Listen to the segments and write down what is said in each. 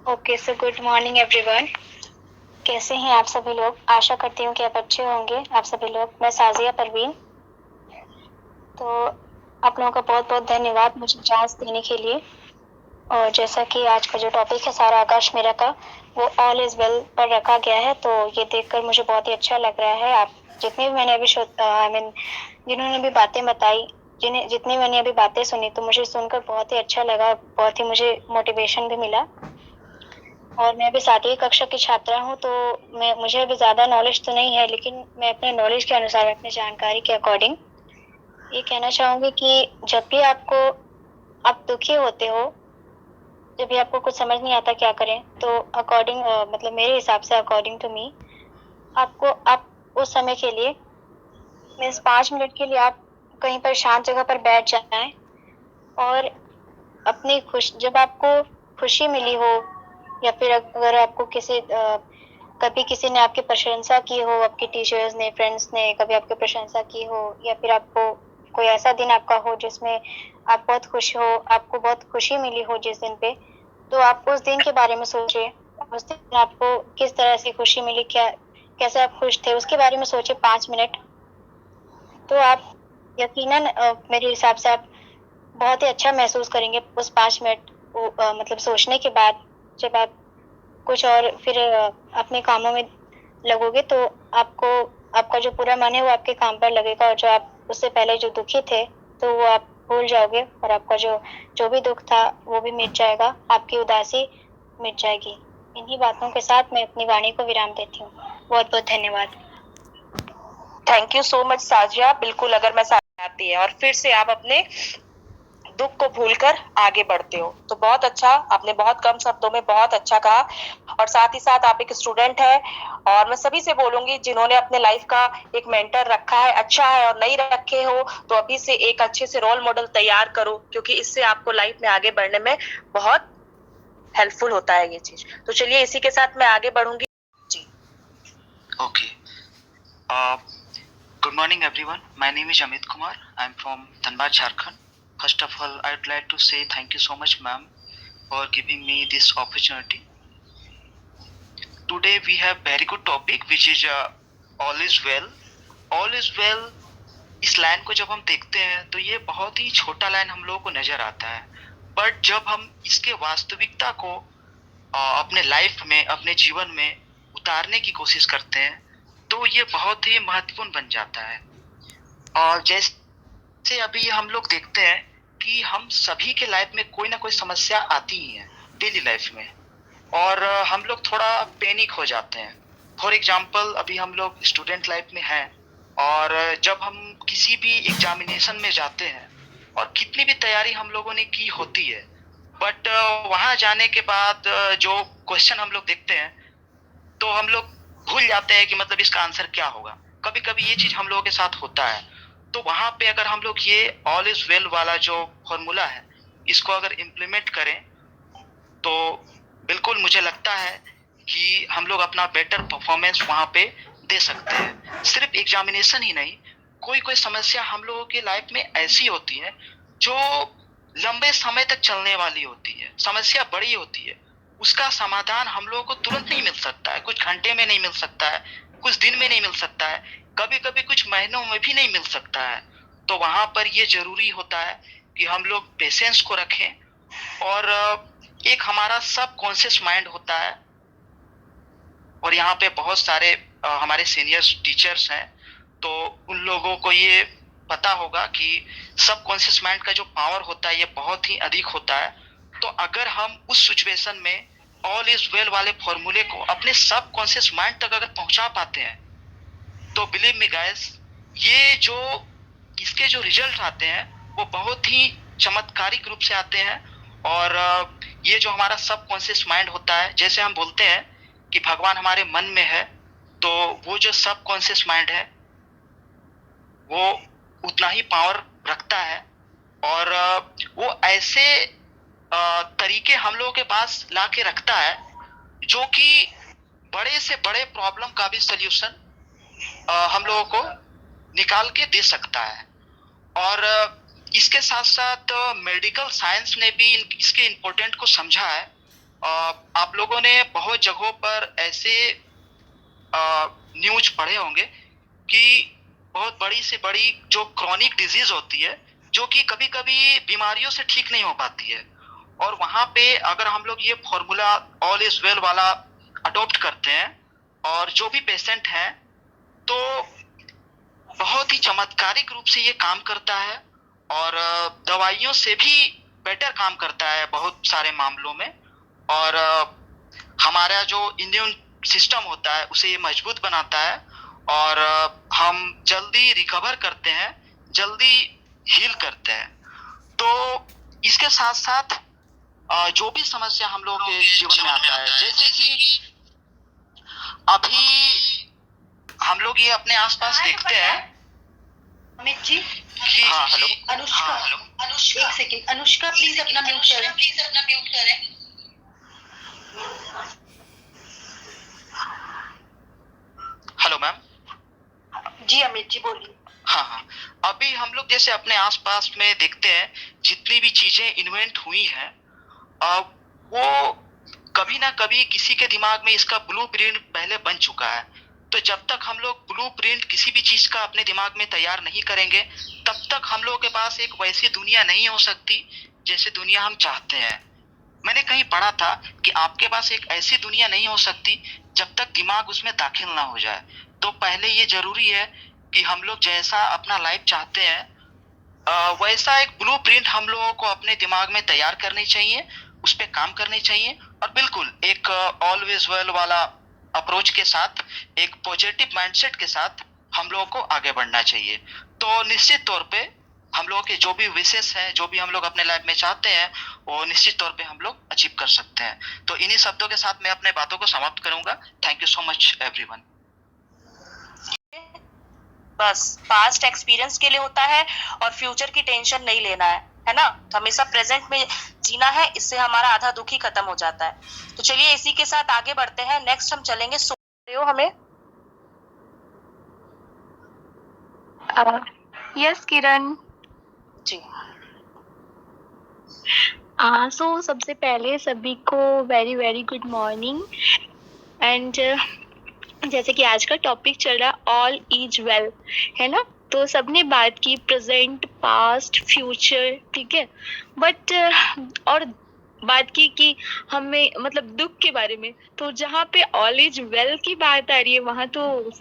Okay, so good morning everyone. कैसे हैं आप सभी लोग? आशा करती हूँ कि आप अच्छे होंगे आप सभी लोग। मैं साजिया परवीन। तो आप लोगों का बहुत बहुत धन्यवाद मुझे चांस देने के लिए। और जैसा कि आज का जो टॉपिक है सारा आकाश मेरा का, वो ऑल इज वेल पर रखा गया है, तो ये देखकर मुझे बहुत ही अच्छा लग रहा है। आप जितने भी मैंने अभी जिन्होंने भी बातें बताई, जितनी मैंने अभी बातें सुनी, तो मुझे सुनकर बहुत ही अच्छा लगा, बहुत ही मुझे मोटिवेशन भी मिला। और मैं अभी 7वीं कक्षा की छात्रा हूँ, तो मुझे अभी ज़्यादा नॉलेज तो नहीं है, लेकिन मैं अपने नॉलेज के अनुसार, अपनी जानकारी के अकॉर्डिंग ये कहना चाहूँगी कि जब भी आप दुखी होते हो, जब भी आपको कुछ समझ नहीं आता क्या करें, तो मतलब मेरे हिसाब से अकॉर्डिंग टू मी, आप उस समय के लिए मीन्स 5 मिनट के लिए आप कहीं पर शांत जगह पर बैठ जाएं, और जब आपको खुशी मिली हो, या फिर अगर आपको कभी किसी ने आपकी प्रशंसा की हो, आपके टीचर्स ने, फ्रेंड्स ने कभी आपकी प्रशंसा की हो, या फिर आपको कोई ऐसा दिन आपका हो जिसमें आप बहुत खुश हो, आपको बहुत खुशी मिली हो जिस दिन पे, तो आप उस दिन के बारे में सोचिए। उस दिन आपको किस तरह से खुशी मिली, कैसे आप खुश थे, उसके बारे में सोचिए 5 मिनट। तो आप यकीनन मेरे हिसाब से आप बहुत ही अच्छा महसूस करेंगे उस 5 मिनट को मतलब सोचने के बाद। जब आप कुछ और फिर अपने कामों में लगोगे, तो आपको आपका जो पूरा मन है वो आपके काम पर लगेगा, और जो आप उससे पहले जो दुखी थे, तो वो आप भूल जाओगे, और आपका जो जो भी दुख था वो भी मिट जाएगा, आपकी उदासी मिट जाएगी। इन्हीं बातों के साथ मैं अपनी वाणी को विराम देती हूँ। बहुत बहुत धन्यवाद। Thank you so much Sajiya. बिल्कुल, अगर मैं आती है और फिर से आप अपने दुख को भूलकर आगे बढ़ते हो, तो बहुत अच्छा। आपने बहुत कम शब्दों में बहुत अच्छा कहा, और साथ ही साथ आप एक स्टूडेंट है, और मैं सभी से बोलूंगी जिन्होंने अपने लाइफ का एक मेंटर रखा है, अच्छा है, और नहीं रखे हो तो अभी से एक अच्छे से रोल मॉडल तैयार करो, क्योंकि इससे आपको लाइफ में आगे बढ़ने में बहुत हेल्पफुल होता है ये चीज। तो चलिए इसी के साथ मैं आगे बढ़ूंगी जी। Okay. Uh, Good morning, everyone. My name is Amit Kumar. I'm from Dhanbad, Jharkhand. First of all, I would like to say thank you so much, ma'am, for giving me this opportunity. Today we have very good topic, which is all is well. All is well. इस line को जब हम देखते हैं तो ये बहुत ही छोटा लाइन हम लोगों को नजर आता है, बट जब हम इसके वास्तविकता को अपने लाइफ में, अपने जीवन में उतारने की कोशिश करते हैं, तो ये बहुत ही महत्वपूर्ण बन जाता है। और जैसे अभी हम लोग देखते हैं कि हम सभी के लाइफ में कोई ना कोई समस्या आती ही है डेली लाइफ में, और हम लोग थोड़ा पैनिक हो जाते हैं। फॉर एग्जाम्पल, अभी हम लोग स्टूडेंट लाइफ में हैं, और जब हम किसी भी एग्जामिनेशन में जाते हैं, और कितनी भी तैयारी हम लोगों ने की होती है, बट वहां जाने के बाद जो क्वेश्चन हम लोग देखते हैं, तो हम लोग भूल जाते हैं कि मतलब इसका आंसर क्या होगा। कभी कभी ये चीज हम लोगों के साथ होता है। तो वहां पे अगर हम लोग ये ऑल इज वेल वाला जो फॉर्मूला है, इसको अगर इम्प्लीमेंट करें, तो बिल्कुल मुझे लगता है कि हम लोग अपना बेटर परफॉर्मेंस वहां पे दे सकते हैं। सिर्फ एग्जामिनेशन ही नहीं, कोई कोई समस्या हम लोगों की लाइफ में ऐसी होती है जो लंबे समय तक चलने वाली होती है, समस्या बड़ी होती है, उसका समाधान हम लोगों को तुरंत नहीं मिल सकता है, कुछ घंटे में नहीं मिल सकता है, कुछ दिन में नहीं मिल सकता है, कभी कभी कुछ महीनों में भी नहीं मिल सकता है। तो वहां पर ये जरूरी होता है कि हम लोग पेशेंस को रखें, और एक हमारा सब कॉन्शियस माइंड होता है, और यहाँ पे बहुत सारे हमारे सीनियर टीचर्स हैं, तो उन लोगों को ये पता होगा कि सब कॉन्शियस माइंड का जो पावर होता है ये बहुत ही अधिक होता है। तो अगर हम उस सिचुएशन में ऑल इज वेल वाले फॉर्मूले को अपने सब कॉन्शियस माइंड तक अगर पहुंचा पाते हैं, तो बिलीव मी गाइस, ये जो इसके जो रिजल्ट आते हैं वो बहुत ही चमत्कारिक रूप से आते हैं। और ये जो हमारा सब कॉन्शियस माइंड होता है, जैसे हम बोलते हैं कि भगवान हमारे मन में है, तो वो जो सब कॉन्शियस माइंड है वो उतना ही पावर रखता है, और वो ऐसे तरीके हम लोगों के पास ला के रखता है जो कि बड़े से बड़े प्रॉब्लम का भी सोल्यूशन हम लोगों को निकाल के दे सकता है। और इसके साथ साथ मेडिकल साइंस ने भी इसके इम्पोर्टेंट को समझा है, आप लोगों ने बहुत जगहों पर ऐसे न्यूज पढ़े होंगे कि बहुत बड़ी से बड़ी जो क्रॉनिक डिजीज होती है, जो कि कभी कभी बीमारियों से ठीक नहीं हो पाती है, और वहां पे अगर हम लोग ये फॉर्मूला ऑल इज वेल वाला अडॉप्ट करते हैं और जो भी पेशेंट हैं, तो बहुत ही चमत्कारिक रूप से ये काम करता है और दवाइयों से भी बेटर काम करता है बहुत सारे मामलों में। और हमारा जो इम्यून सिस्टम होता है उसे ये मजबूत बनाता है और हम जल्दी रिकवर करते हैं, जल्दी हील करते हैं। तो इसके साथ साथ जो भी समस्या हम लोग के जीवन में आता है, जैसे कि अभी हम लोग ये अपने आसपास देखते हैं। अमित जी, हाँ हेलो। अनुष्का, हाँ हेलो। एक सेकंड, अनुष्का प्लीज अपना म्यूट करें। Hello ma'am. जी अमित जी बोलिए। हाँ, अभी हम लोग जैसे अपने आसपास में देखते हैं जितनी भी चीजें इन्वेंट हुई हैं, वो कभी ना कभी किसी के दिमाग में इसका ब्लूप्रिंट पहले बन चुका है। तो जब तक हम लोग ब्लूप्रिंट किसी भी चीज का अपने दिमाग में तैयार नहीं करेंगे, तब तक हम लोगों के पास एक वैसी दुनिया नहीं हो सकती जैसे दुनिया हम चाहते हैं। मैंने कहीं पढ़ा था कि आपके पास एक ऐसी दुनिया नहीं हो सकती जब तक दिमाग उसमें दाखिल ना हो जाए। तो पहले ये जरूरी है कि हम लोग जैसा अपना लाइफ चाहते हैं, वैसा एक ब्लूप्रिंट हम लोगों को अपने दिमाग में तैयार करनी चाहिए, उस पर काम करनी चाहिए और बिल्कुल एक ऑलवेज वेल वाला अप्रोच के साथ, एक पॉजिटिव माइंडसेट के साथ हम लोगों को आगे बढ़ना चाहिए। तो निश्चित तौर पे हम लोगों के जो भी विशेष हैं, जो भी हम लोग अपने लाइफ में चाहते हैं, वो निश्चित तौर पे हम लोग अचीव कर सकते हैं। तो इन्हीं शब्दों के साथ मैं अपने बातों को समाप्त करूंगा। Thank you so much everyone. बस पास्ट एक्सपीरियंस के लिए होता है और फ्यूचर की टेंशन नहीं लेना है ना। तो हमेशा प्रेजेंट में जीना है, इससे हमारा आधा दुख ही खत्म हो जाता है। तो चलिए इसी के साथ आगे बढ़ते हैं। नेक्स्ट हम चलेंगे हमें। यस किरण। जी सो सबसे पहले सभी को very very good morning. And जैसे कि आज का टॉपिक चल रहा है ऑल इज वेल, है ना। तो सबने बात की प्रेजेंट, पास्ट, फ्यूचर, ठीक है। बट और बात की कि हमें मतलब दुख के बारे में। तो जहाँ पे ऑल इज वेल की बात आ रही है, वहाँ तो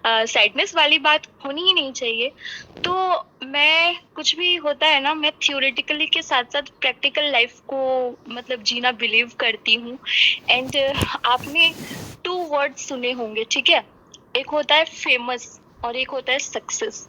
सैडनेस वाली बात होनी ही नहीं चाहिए। तो मैं कुछ भी होता है ना, मैं थियोरेटिकली के साथ साथ प्रैक्टिकल लाइफ को मतलब जीना बिलीव करती हूँ। एंड आपने 2 वर्ड सुने होंगे, ठीक है। एक होता है फेमस और एक होता है सक्सेस।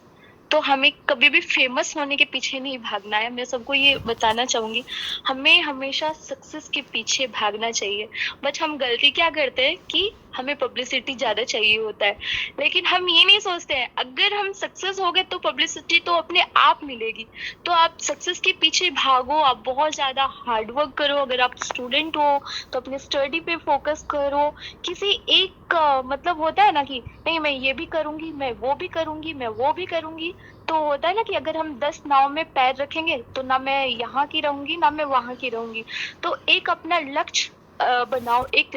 तो हमें कभी भी फेमस होने के पीछे नहीं भागना है। मैं सबको ये बताना चाहूंगी, हमें हमेशा सक्सेस के पीछे भागना चाहिए। बट हम गलती क्या करते हैं कि हमें पब्लिसिटी ज्यादा चाहिए होता है, लेकिन हम ये नहीं सोचते हैं अगर हम सक्सेस हो गए तो पब्लिसिटी तो अपने आप मिलेगी। तो आप सक्सेस के पीछे भागो, आप बहुत ज्यादा हार्डवर्क करो। अगर आप स्टूडेंट हो तो अपने स्टडी पे फोकस करो। किसी एक मतलब होता है ना कि नहीं मैं ये भी करूंगी, मैं वो भी करूंगी, मैं वो भी करूंगी। तो होता है ना कि अगर हम 10 नाव में पैर रखेंगे तो ना मैं यहाँ की रहूंगी ना मैं वहां की रहूंगी। तो एक अपना लक्ष्य बनाओ, एक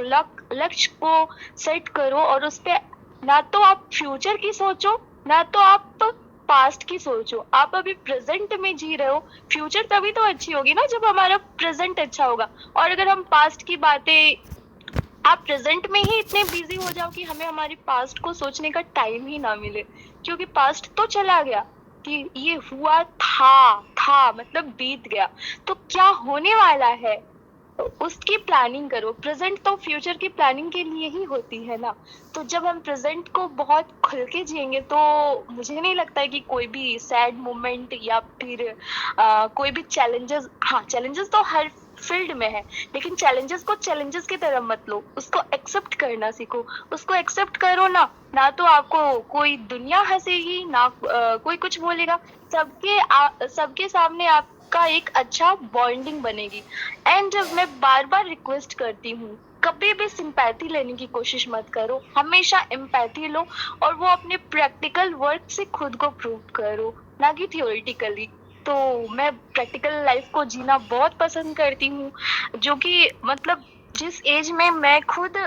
लक्ष्य को सेट करो और उस पे ना तो आप फ्यूचर की सोचो ना तो आप पास्ट की सोचो। आप अभी प्रेजेंट में जी रहे हो, फ्यूचर तभी तो अच्छी होगी ना जब हमारा प्रेजेंट अच्छा होगा। और अगर हम पास्ट की बातें, आप प्रेजेंट में ही इतने बिजी हो जाओ कि हमें हमारी पास्ट को सोचने का टाइम ही ना मिले, क्योंकि पास्ट तो चला गया कि ये हुआ था मतलब बीत गया। तो क्या होने वाला है उसकी प्लानिंग करो। प्रेजेंट तो फ्यूचर की प्लानिंग के लिए ही होती है ना। तो जब हम प्रेजेंट को बहुत खुल के जिएंगे तो मुझे नहीं लगता है कि कोई भी सैड मोमेंट या फिर कोई भी चैलेंजेस, हाँ चैलेंजेस तो हर फील्ड में है, लेकिन चैलेंजेस को चैलेंजेस की तरह मत लो, उसको एक्सेप्ट करना सीखो। उसको एक्सेप्ट करो ना, ना तो आपको कोई दुनिया हंसेगी ना कोई कुछ बोलेगा। सबके सामने आपका एक अच्छा बॉन्डिंग बनेगी। एंड मैं बार बार रिक्वेस्ट करती हूँ, कभी भी सिंपैथी लेने की कोशिश मत करो, हमेशा एम्पैथी लो और वो अपने प्रैक्टिकल वर्क से खुद को प्रूव करो, ना कि थियोरिटिकली। तो मैं प्रैक्टिकल लाइफ को जीना बहुत पसंद करती हूँ, जो कि मतलब जिस एज में मैं खुद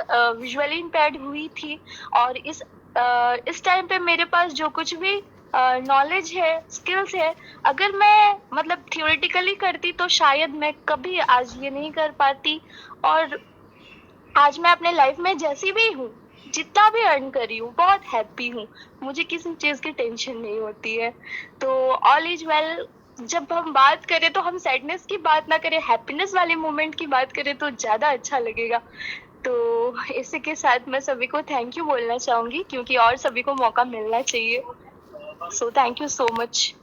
विजुअली इम्पेयर्ड हुई थी, और इस टाइम पे मेरे पास जो कुछ भी नॉलेज है, स्किल्स है, अगर मैं मतलब थियोरेटिकली करती तो शायद मैं कभी आज ये नहीं कर पाती। और आज मैं अपने लाइफ में जैसी भी हूँ, जितना भी अर्न कर रही हूँ, बहुत हैप्पी हूँ। मुझे किसी चीज़ की टेंशन नहीं होती है। तो ऑल इज वेल, जब हम बात करें तो हम सैडनेस की बात ना करें, हैप्पीनेस वाले मोमेंट की बात करें तो ज़्यादा अच्छा लगेगा। तो इसी के साथ मैं सभी को थैंक यू बोलना चाहूँगी, क्योंकि और सभी को मौका मिलना चाहिए। So thank you so much.